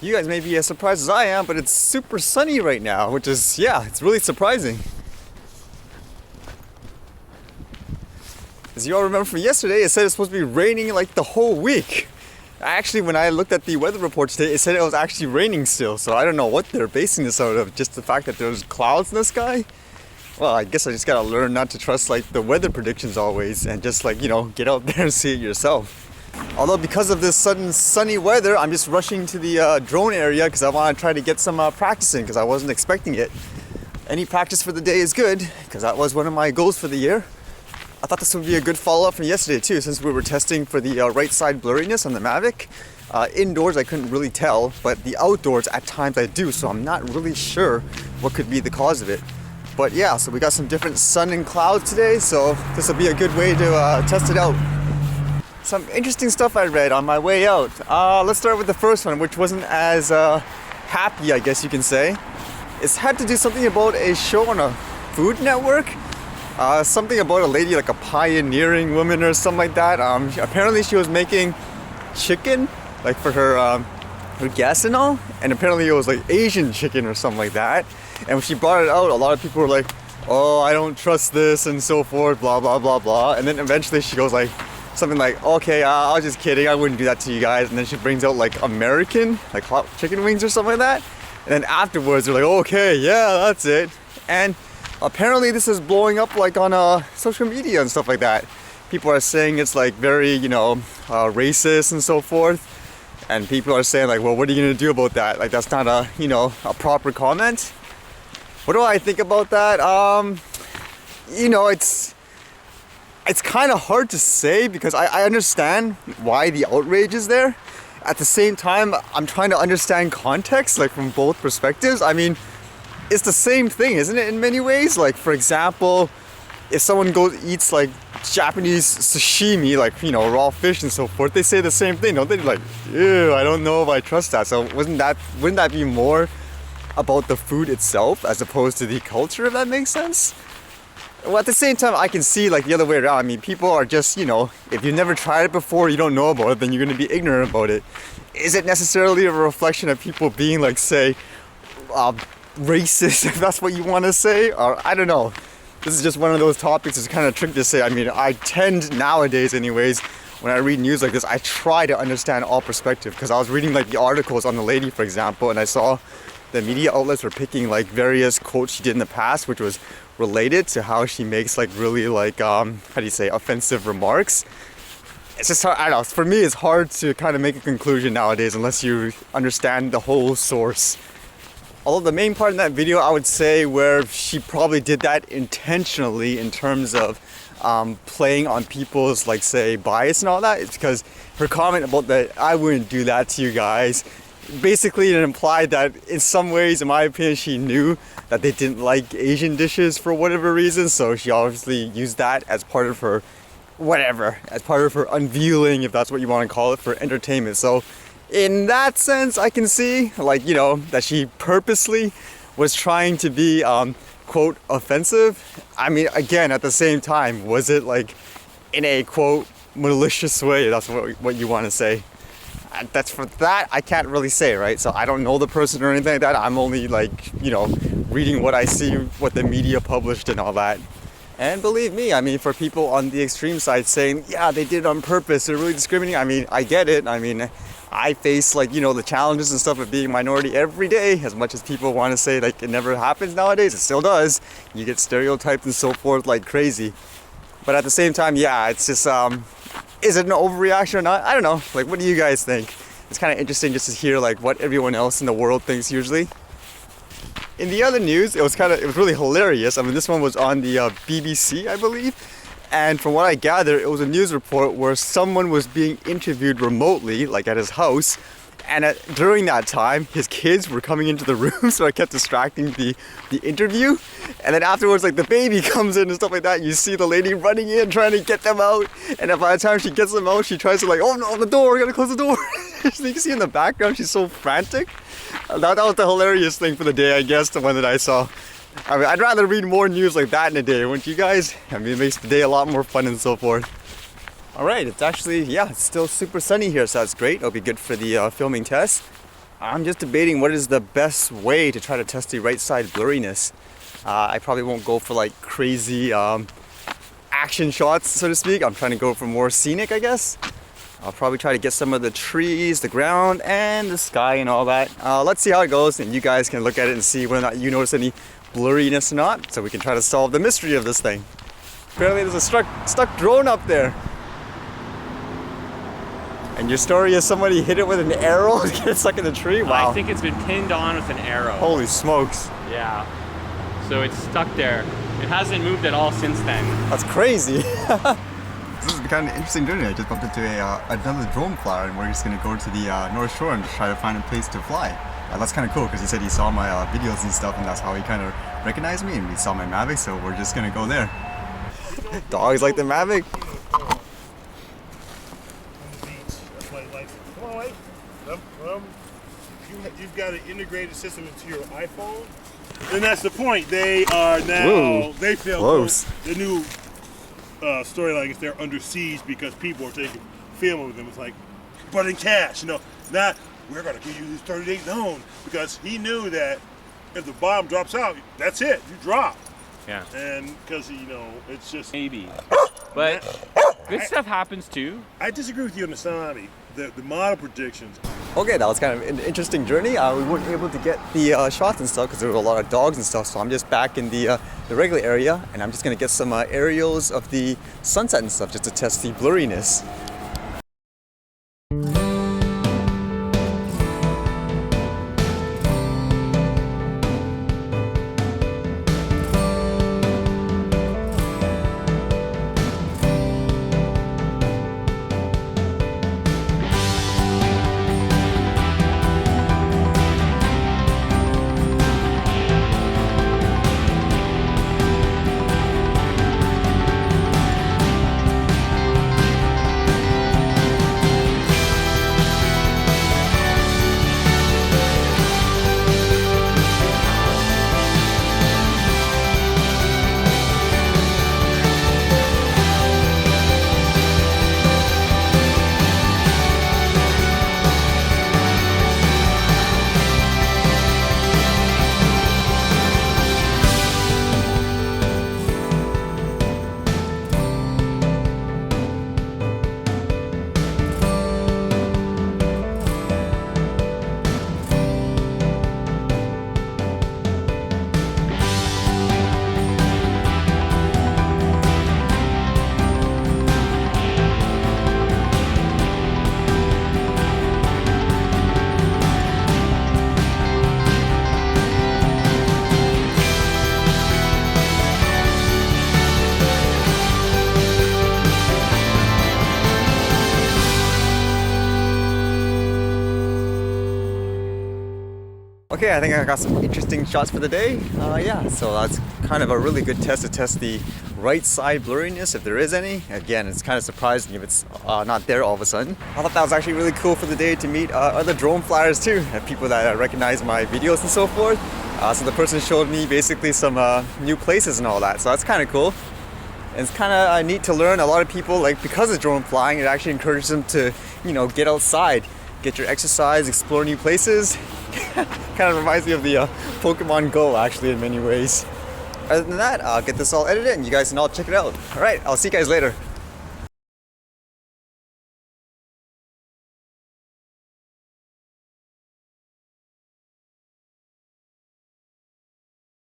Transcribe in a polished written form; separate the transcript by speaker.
Speaker 1: You guys may be as surprised as I am, but it's super sunny right now, which is, yeah, it's really surprising. As you all remember from yesterday, it said it's supposed to be raining like the whole week. Actually, when I looked at the weather report today, it said it was actually raining still, so I don't know what they're basing this out of. Just the fact that there's clouds in the sky? Well, I guess I just gotta learn not to trust like the weather predictions always and just like, get out there and see it yourself. Although because of this sudden sunny weather, I'm just rushing to the drone area because I want to try to get some practice in because I wasn't expecting it. Any practice for the day is good because that was one of my goals for the year. I thought this would be a good follow-up from yesterday too, since we were testing for the right side blurriness on the Mavic. Indoors I couldn't really tell, but the outdoors at times I do, so I'm not really sure what could be the cause of it. But yeah, so we got some different sun and clouds today, so this will be a good way to test it out. Some interesting stuff I read on my way out. Let's start with the first one, which wasn't as happy, I guess you can say. It's had to do something about a show on a Food Network. Something about a lady, like a pioneering woman or something like that. Apparently she was making chicken, like for her guests and all. And apparently it was like Asian chicken or something like that. And when she brought it out, a lot of people were like, oh, I don't trust this and so forth, blah, blah, blah, blah. And then eventually she goes like, something like, okay, I was just kidding, I wouldn't do that to you guys. And then she brings out like American, like hot chicken wings or something like that. And then afterwards they're like, okay, yeah, that's it. And apparently this is blowing up like on social media and stuff like that. People are saying it's like very, racist and so forth. And people are saying like, well, what are you gonna do about that? Like that's not a proper comment. What do I think about that? It's kind of hard to say because I understand why the outrage is there. At the same time, I'm trying to understand context, like from both perspectives. I mean, it's the same thing, isn't it, in many ways? Like, for example, if someone eats like Japanese sashimi, like, raw fish and so forth, they say the same thing, don't they? Like, ew, I don't know if I trust that. So wouldn't that be more about the food itself as opposed to the culture, if that makes sense? Well, at the same time, I can see like the other way around. I mean, people are just, if you've never tried it before, you don't know about it, then you're going to be ignorant about it. Is it necessarily a reflection of people being like, say, racist, if that's what you want to say? Or I don't know. This is just one of those topics. It's kind of tricky to say. I mean, I tend nowadays anyways, when I read news like this, I try to understand all perspective because I was reading like the articles on the lady, for example, and I saw the media outlets were picking like various quotes she did in the past, which was related to how she makes like really like offensive remarks. It's just hard, I don't know, for me it's hard to kind of make a conclusion nowadays unless you understand the whole source. Although the main part in that video, I would say, where she probably did that intentionally in terms of playing on people's, like, say, bias and all that, it's because her comment about that, I wouldn't do that to you guys, basically it implied that in some ways, in my opinion, she knew that they didn't like Asian dishes for whatever reason, so she obviously used that as part of her, as part of her unveiling, if that's what you want to call it, for entertainment. So in that sense, I can see, like, that she purposely was trying to be, quote, offensive. I mean, again, at the same time, was it, like, in a, quote, malicious way? That's what you want to say. That's for that, I can't really say, right? So I don't know the person or anything like that. I'm only, like, reading what I see, what the media published and all that. And believe me, I mean, for people on the extreme side saying, yeah, they did it on purpose, they're really discriminating, I mean, I get it. I mean, I face, like, the challenges and stuff of being a minority every day. As much as people want to say, like, it never happens nowadays, it still does. You get stereotyped and so forth like crazy. But at the same time, yeah, it's just, is it an overreaction or not? I don't know. Like, what do you guys think? It's kind of interesting just to hear, like, what everyone else in the world thinks usually. In the other news, it was really hilarious. I mean, this one was on the BBC, I believe. And from what I gather, it was a news report where someone was being interviewed remotely, like at his house. And during that time, his kids were coming into the room, so I kept distracting the interview. And then afterwards, like, the baby comes in and stuff like that. You see the lady running in, trying to get them out. And then by the time she gets them out, she tries to, like, oh no, the door, we gotta close the door. You can see in the background, she's so frantic. That was the hilarious thing for the day, I guess, the one that I saw. I mean, I'd rather read more news like that in a day, wouldn't you guys? I mean, it makes the day a lot more fun and so forth. Alright, it's actually, yeah, it's still super sunny here, so that's great. It'll be good for the filming test. I'm just debating what is the best way to try to test the right side blurriness. I probably won't go for like crazy action shots, so to speak. I'm trying to go for more scenic, I guess. I'll probably try to get some of the trees, the ground, and the sky and all that. Let's see how it goes, and you guys can look at it and see whether or not you notice any blurriness or not, so we can try to solve the mystery of this thing. Apparently there's a stuck drone up there. And your story is somebody hit it with an arrow to get stuck in the tree? Wow.
Speaker 2: I think it's been pinned on with an arrow.
Speaker 1: Holy smokes.
Speaker 2: Yeah. So it's stuck there. It hasn't moved at all since then.
Speaker 1: That's crazy. This is kind of interesting journey. I just bumped into another drone flyer, and we're just going to go to the North Shore and just try to find a place to fly. That's kind of cool because he said he saw my videos and stuff, and that's how he kind of recognized me, and he saw my Mavic, so we're just going to go there. Dogs like the Mavic.
Speaker 3: You've got an integrated system into your iPhone, and that's the point. They are now, they feel close. The new storyline is they're under siege because people are taking film of them. It's like, but in cash, you know, not we're going to give you this 30-day loan, because he knew that if the bomb drops out, that's it, you drop.
Speaker 2: Yeah.
Speaker 3: And because, you know, it's just...
Speaker 2: Maybe. But good stuff happens too.
Speaker 3: I disagree with you on the tsunami. The model predictions.
Speaker 1: Okay, that was kind of an interesting journey. We weren't able to get the shots and stuff because there were a lot of dogs and stuff, so I'm just back in the regular area, and I'm just going to get some aerials of the sunset and stuff just to test the blurriness. Okay, I think I got some interesting shots for the day. Yeah, so that's kind of a really good test to test the right side blurriness, if there is any. Again, it's kind of surprising if it's not there all of a sudden. I thought that was actually really cool for the day to meet other drone flyers too, people that recognize my videos and so forth. So the person showed me basically some new places and all that, so that's kind of cool. And it's kind of neat to learn. A lot of people, like, because of drone flying, it actually encourages them to, you know, get outside, get your exercise, explore new places. Kind of reminds me of the Pokemon Go, actually, in many ways. Other than that, I'll get this all edited and you guys can all check it out. Alright, I'll see you guys later.